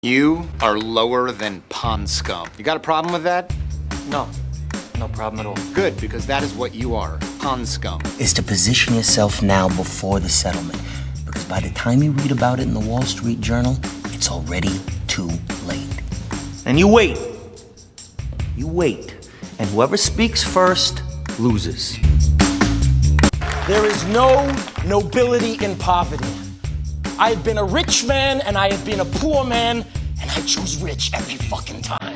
You are lower than pond scum. You got a problem with that? No, no problem at all. Good, because that is what you are, pond scum. Is to position yourself now before the settlement. Because by the time you read about it in the Wall Street Journal, it's already too late. And you wait. You wait. And whoever speaks first loses. There is no nobility in poverty. I have been a rich man and I have been a poor man, and I choose rich every fucking time.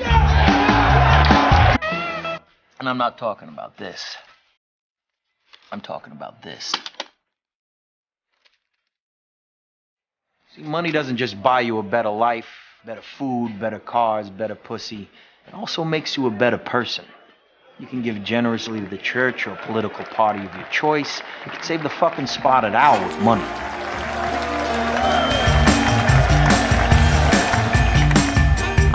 And I'm not talking about this. I'm talking about this. See, money doesn't just buy you a better life, better food, better cars, better pussy. It also makes you a better person. You can give generously to the church or political party of your choice. You can save the fucking spotted owl with money.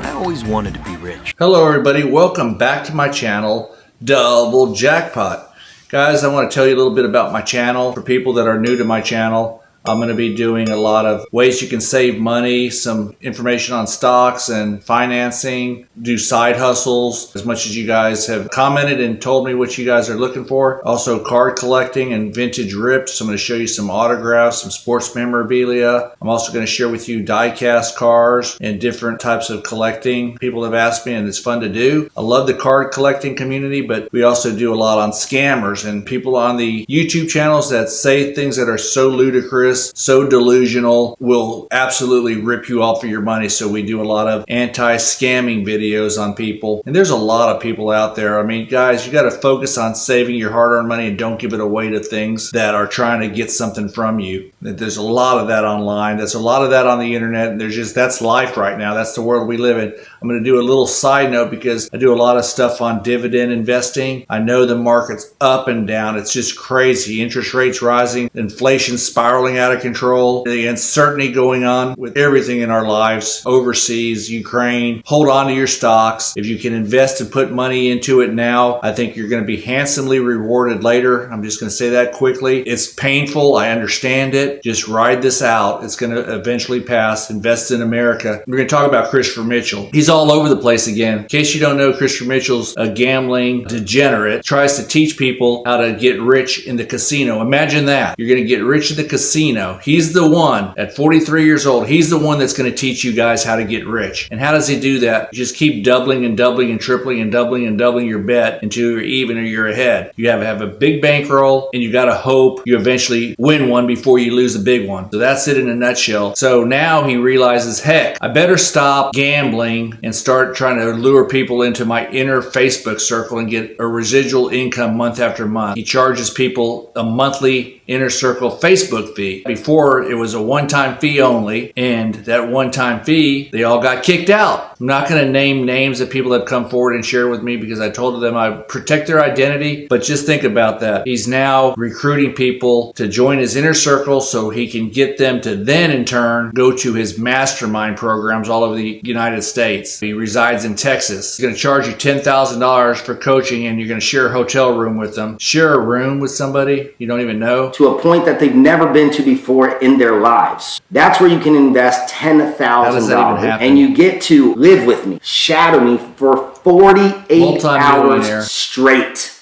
I always wanted to be rich. Hello everybody, welcome back to my channel, Double Jackpot. Guys, I want to tell you a little bit about my channel. For people that are new to my channel, I'm going to be doing a lot of ways you can save money, some information on stocks and financing, do side hustles, as much as you guys have commented and told me what you guys are looking for. Also card collecting and vintage rips. So I'm going to show you some autographs, some sports memorabilia. I'm also going to share with you die-cast cars and different types of collecting. People have asked me and it's fun to do. I love the card collecting community, but we also do a lot on scammers and people on the YouTube channels that say things that are so ludicrous, so delusional, will absolutely rip you off of your money. So we do a lot of anti-scamming videos on people. And there's a lot of people out there. I mean, guys, you got to focus on saving your hard-earned money and don't give it away to things that are trying to get something from you. There's a lot of that online. There's a lot of that on the internet. And that's life right now. That's the world we live in. I'm going to do a little side note because I do a lot of stuff on dividend investing. I know the market's up and down. It's just crazy. Interest rates rising, inflation spiraling out of control, the uncertainty going on with everything in our lives, overseas, Ukraine. Hold on to your stocks. If you can invest and put money into it now, I think you're going to be handsomely rewarded later. I'm just going to say that quickly. It's painful. I understand it. Just ride this out. It's going to eventually pass. Invest in America. We're going to talk about Christopher Mitchell. He's all over the place again. In case you don't know, Christopher Mitchell's a gambling degenerate. Tries to teach people how to get rich in the casino. Imagine that. You're going to get rich in the casino. He's the one at 43 years old. He's the one that's going to teach you guys how to get rich. And how does he do that? You just keep doubling and doubling and tripling and doubling your bet until you're even or you're ahead. You have a big bankroll and you got to hope you eventually win one before you lose a big one. So that's it in a nutshell. So now he realizes, heck, I better stop gambling and start trying to lure people into my inner Facebook circle and get a residual income month after month. He charges people a monthly inner circle Facebook fee. Before, it was a one-time fee only, and that one-time fee, they all got kicked out. I'm not going to name names of people that have come forward and shared with me because I told them I protect their identity, but just think about that. He's now recruiting people to join his inner circle so he can get them to then, in turn, go to his MasterMind programs all over the United States. He resides in Texas. He's going to charge you $10,000 for coaching, and you're going to share a hotel room with them. Share a room with somebody you don't even know. To a point that they've never been to before in their lives. That's where you can invest $10,000 and you get to live with me, shadow me for 48 hours straight.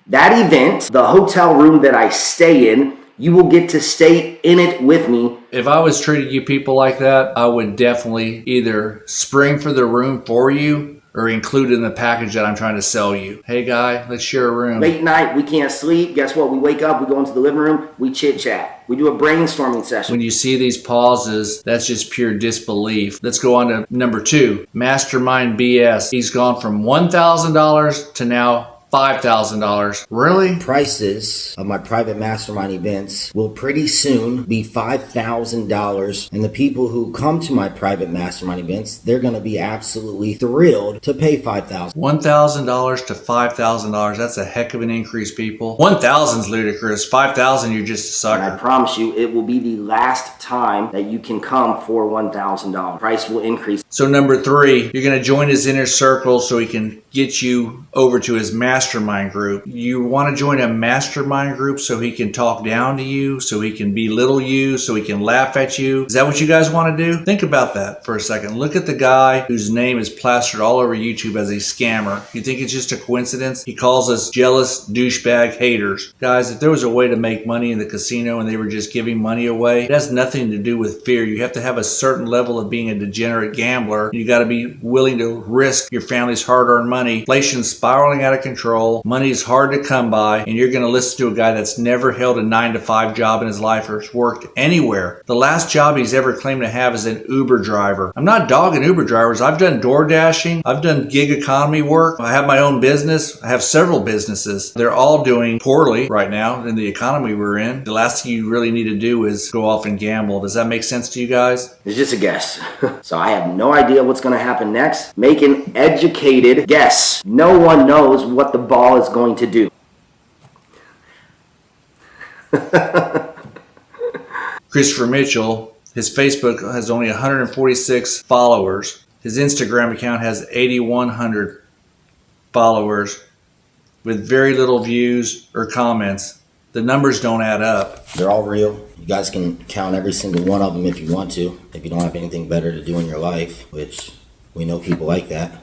That event, the hotel room that I stay in, you will get to stay in it with me. If I was treating you people like that, I would definitely either spring for the room for you or include in the package that I'm trying to sell you. Hey guy, let's share a room. Late night, we can't sleep. Guess what? We wake up, we go into the living room, we chit chat. We do a brainstorming session. When you see these pauses, that's just pure disbelief. Let's go on to number 2, MasterMind BS. He's gone from $1,000 to now $5,000. Really? Prices of my private mastermind events will pretty soon be $5,000. And the people who come to my private mastermind events, they're going to be absolutely thrilled to pay $5,000. $1,000 to $5,000. That's a heck of an increase, people. 1,000 is ludicrous. 5,000, you're just a sucker. And I promise you, it will be the last time that you can come for $1,000. Price will increase. So number 3, you're going to join his inner circle so he can get you over to his mastermind mastermind group. You want to join a mastermind group so he can talk down to you, so he can belittle you, so he can laugh at you. Is that what you guys want to do? Think about that for a second. Look at the guy whose name is plastered all over YouTube as a scammer. You think it's just a coincidence? He calls us jealous douchebag haters. Guys, if there was a way to make money in the casino and they were just giving money away, it has nothing to do with fear. You have to have a certain level of being a degenerate gambler. You got to be willing to risk your family's hard-earned money. Inflation's spiraling out of control. Money is hard to come by, and you're going to listen to a guy that's never held a 9-to-5 job in his life or has worked anywhere. The last job he's ever claimed to have is an Uber driver. I'm not dogging Uber drivers. I've done door dashing. I've done gig economy work. I have my own business. I have several businesses. They're all doing poorly right now in the economy we're in. The last thing you really need to do is go off and gamble. Does that make sense to you guys? It's just a guess. So I have no idea what's going to happen next. Make an educated guess. No one knows what the ball is going to do. Christopher Mitchell, his Facebook has only 146 followers. His Instagram account has 8,100 followers with very little views or comments. The numbers don't add up. They're all real. You guys can count every single one of them if you want to, if you don't have anything better to do in your life, which we know people like that.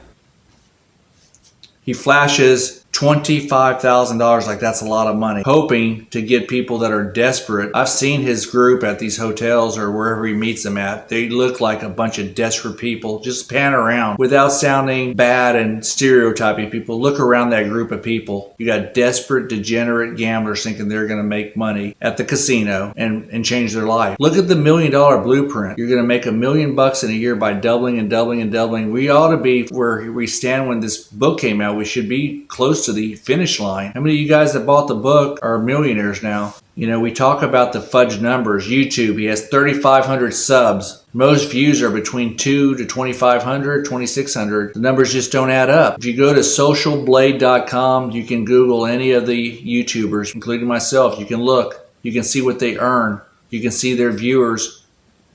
He flashes $25,000 like that's a lot of money, hoping to get people that are desperate. I've seen his group at these hotels or wherever he meets them at. They look like a bunch of desperate people. Just pan around without sounding bad and stereotyping people. Look around that group of people. You got desperate, degenerate gamblers thinking they're going to make money at the casino and change their life. Look at the $1 million blueprint. You're going to make $1 million in a year by doubling and doubling and doubling. We ought to be where we stand when this book came out. We should be close to the finish line. How many of you guys that bought the book are millionaires now? You know, we talk about the fudge numbers. YouTube, he has 3,500 subs. Most views are between 2 to 2,500, 2,600. The numbers just don't add up. If you go to socialblade.com, you can Google any of the YouTubers, including myself. You can look. You can see what they earn. You can see their viewers.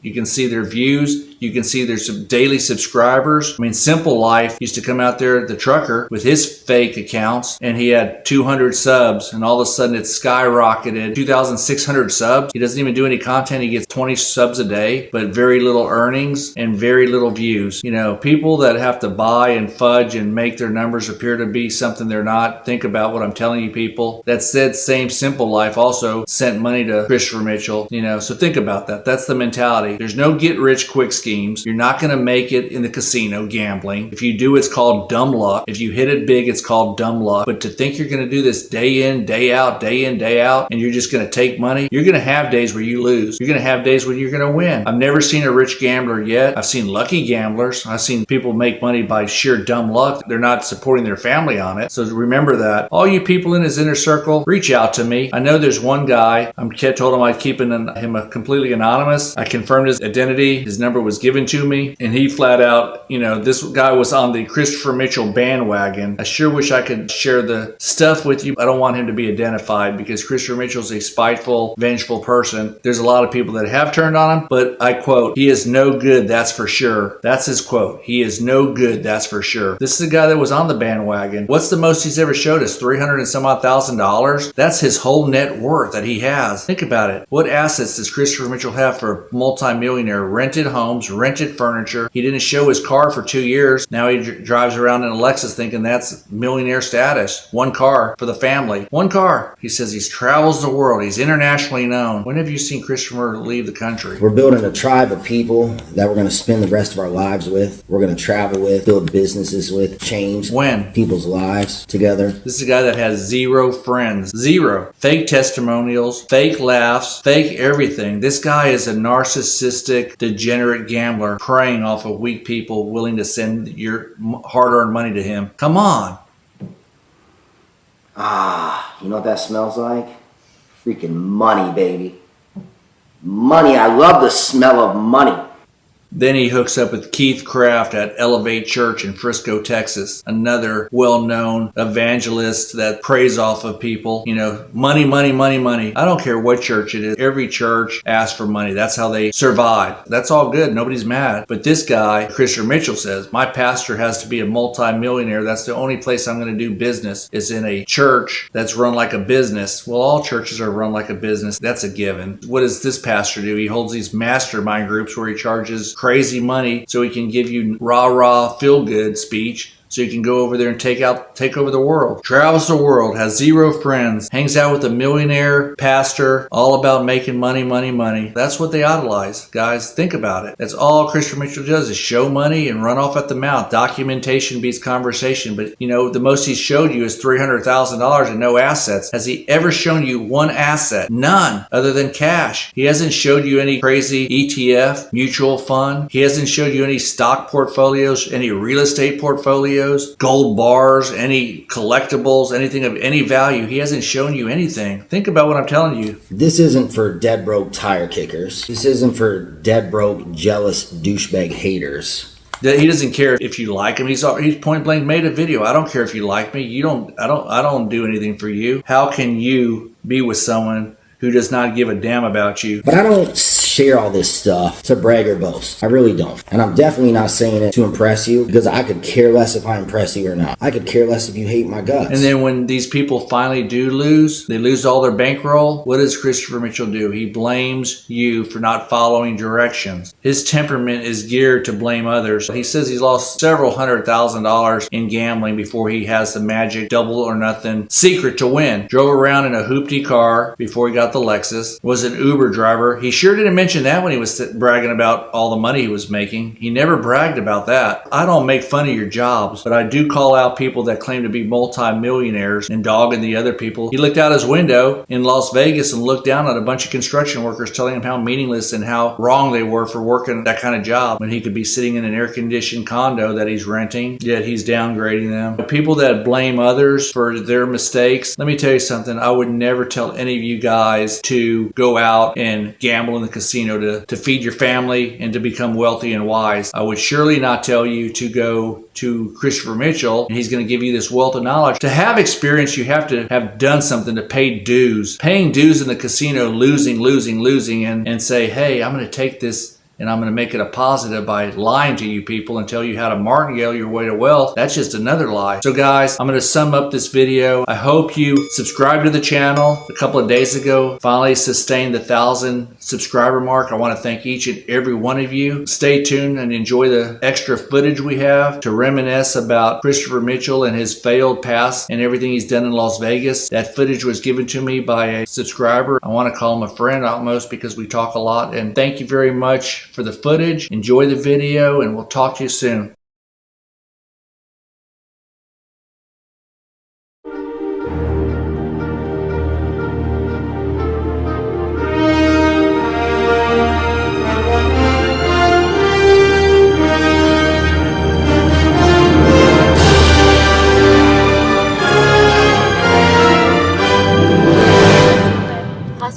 You can see their views. You can see there's some daily subscribers. I mean, Simple Life used to come out there, the trucker, with his fake accounts, and he had 200 subs, and all of a sudden it skyrocketed. 2,600 subs. He doesn't even do any content. He gets 20 subs a day, but very little earnings and very little views. You know, people that have to buy and fudge and make their numbers appear to be something they're not. Think about what I'm telling you, people. That said, same Simple Life also sent money to Christopher Mitchell. You know, so think about that. That's the mentality. There's no get-rich-quick schemes. You're not going to make it in the casino gambling. If you do, it's called dumb luck. If you hit it big, it's called dumb luck. But to think you're going to do this day in, day out, and you're just going to take money, you're going to have days where you lose. You're going to have days when you're going to win. I've never seen a rich gambler yet. I've seen lucky gamblers. I've seen people make money by sheer dumb luck. They're not supporting their family on it. So remember that. All you people in his inner circle, reach out to me. I know there's one guy. I told him I'd keep him completely anonymous. I confirmed his identity. His number was given to me, and he flat out, you know, this guy was on the Christopher Mitchell bandwagon. I sure wish I could share the stuff with you. I don't want him to be identified because Christopher Mitchell's a spiteful, vengeful person. There's a lot of people that have turned on him, but I quote, "He is no good, that's for sure." That's his quote. "He is no good, that's for sure." This is a guy that was on the bandwagon. What's the most he's ever showed us? $300 and some odd $1,000? That's his whole net worth that he has. Think about it. What assets does Christopher Mitchell have for a multimillionaire? Rented homes, rented furniture. He didn't show his car for 2 years. Now he drives around in a Lexus thinking that's millionaire status. One car for the family. One car. He says he travels the world. He's internationally known. When have you seen Christopher leave the country? We're building a tribe of people that we're going to spend the rest of our lives with. We're going to travel with, build businesses with, change people's lives together. This is a guy that has 0 friends. 0. Fake testimonials, fake laughs, fake everything. This guy is a narcissistic, degenerate gambler preying off of weak people willing to send your hard-earned money to him. Come on. You know what that smells like? Freaking money, baby. Money. I love the smell of money. Then he hooks up with Keith Craft at Elevate Church in Frisco, Texas, another well-known evangelist that preys off of people. You know, money, money, money, money. I don't care what church it is. Every church asks for money. That's how they survive. That's all good. Nobody's mad. But this guy, Christopher Mitchell, says, my pastor has to be a multi-millionaire. That's the only place I'm going to do business is in a church that's run like a business. Well, all churches are run like a business. That's a given. What does this pastor do? He holds these mastermind groups where he charges crazy money so he can give you rah-rah feel-good speech so you can go over there and take over the world. Travels the world, has 0 friends, hangs out with a millionaire pastor, all about making money, money, money. That's what they idolize. Guys, think about it. That's all Christopher Mitchell does is show money and run off at the mouth. Documentation beats conversation. But, you know, the most he's showed you is $300,000 and no assets. Has he ever shown you one asset? None, other than cash. He hasn't showed you any crazy ETF, mutual fund. He hasn't showed you any stock portfolios, any real estate portfolios, gold bars, any collectibles, anything of any value. He hasn't shown you anything. Think about what I'm telling you. This isn't for dead broke tire kickers. This isn't for dead broke, jealous douchebag haters. He doesn't care if you like him. He's point blank made a video. I don't care if you like me. I don't do anything for you. How can you be with someone who does not give a damn about you? But I don't share all this stuff to brag or boast. I really don't. And I'm definitely not saying it to impress you, because I could care less if I impress you or not. I could care less if you hate my guts. And then when these people finally do lose, they lose all their bankroll, what does Christopher Mitchell do? He blames you for not following directions. His temperament is geared to blame others. He says he's lost several $100,000 in gambling before he has the magic double or nothing secret to win. Drove around in a hoopty car before he got the Lexus. Was an Uber driver. He sure didn't mention that when he was bragging about all the money he was making. He never bragged about that. I don't make fun of your jobs, but I do call out people that claim to be multi-millionaires and dogging the other people. He looked out his window in Las Vegas and looked down at a bunch of construction workers, telling them how meaningless and how wrong they were for working that kind of job when he could be sitting in an air-conditioned condo that he's renting, yet he's downgrading them. People that blame others for their mistakes, let me tell you something. I would never tell any of you guys to go out and gamble in the casino to feed your family and to become wealthy and wise. I would surely not tell you to go to Christopher Mitchell and he's going to give you this wealth of knowledge. To have experience, you have to have done something to pay dues. Paying dues in the casino, losing, and say, hey, I'm going to take this and I'm going to make it a positive by lying to you people and tell you how to martingale your way to wealth. That's just another lie. So guys, I'm going to sum up this video. I hope you subscribe to the channel. A couple of days ago, finally sustained the 1,000 subscriber mark. I want to thank each and every one of you. Stay tuned and enjoy the extra footage we have to reminisce about Christopher Mitchell and his failed past and everything he's done in Las Vegas. That footage was given to me by a subscriber. I want to call him a friend almost because we talk a lot. And thank you very much for the footage. Enjoy the video and we'll talk to you soon.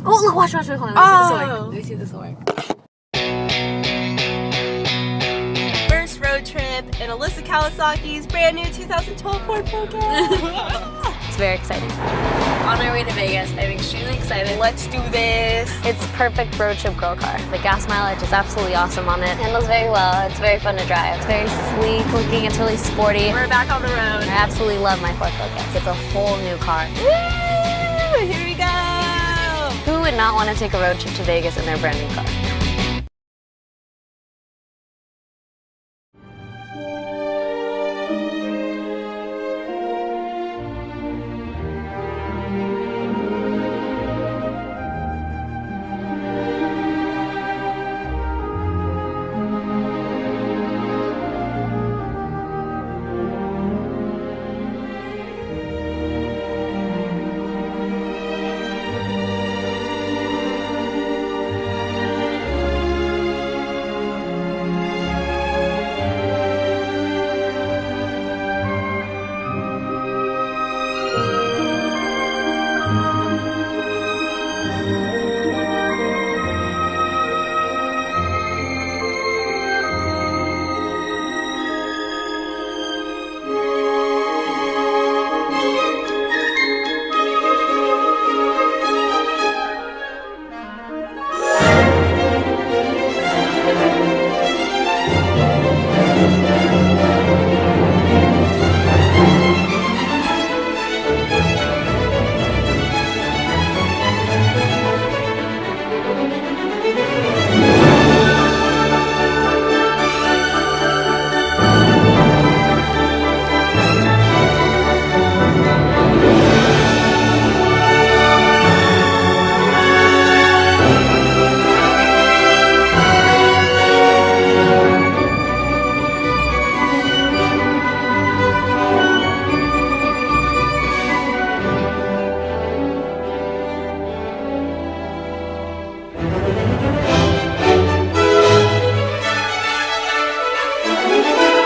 Oh, look, watch, hold on. Let me see this one. First road trip in Alyssa Kawasaki's brand new 2012 Ford Focus. It's very exciting. On our way to Vegas, I'm extremely excited. Let's do this. It's perfect road trip girl car. The gas mileage is absolutely awesome on it. Handles very well. It's very fun to drive. It's very sleek looking. It's really sporty. We're back on the road. I absolutely love my Ford Focus. It's a whole new car. Woo! Here we go. Who would not want to take a road trip to Vegas in their brand new car? Bye.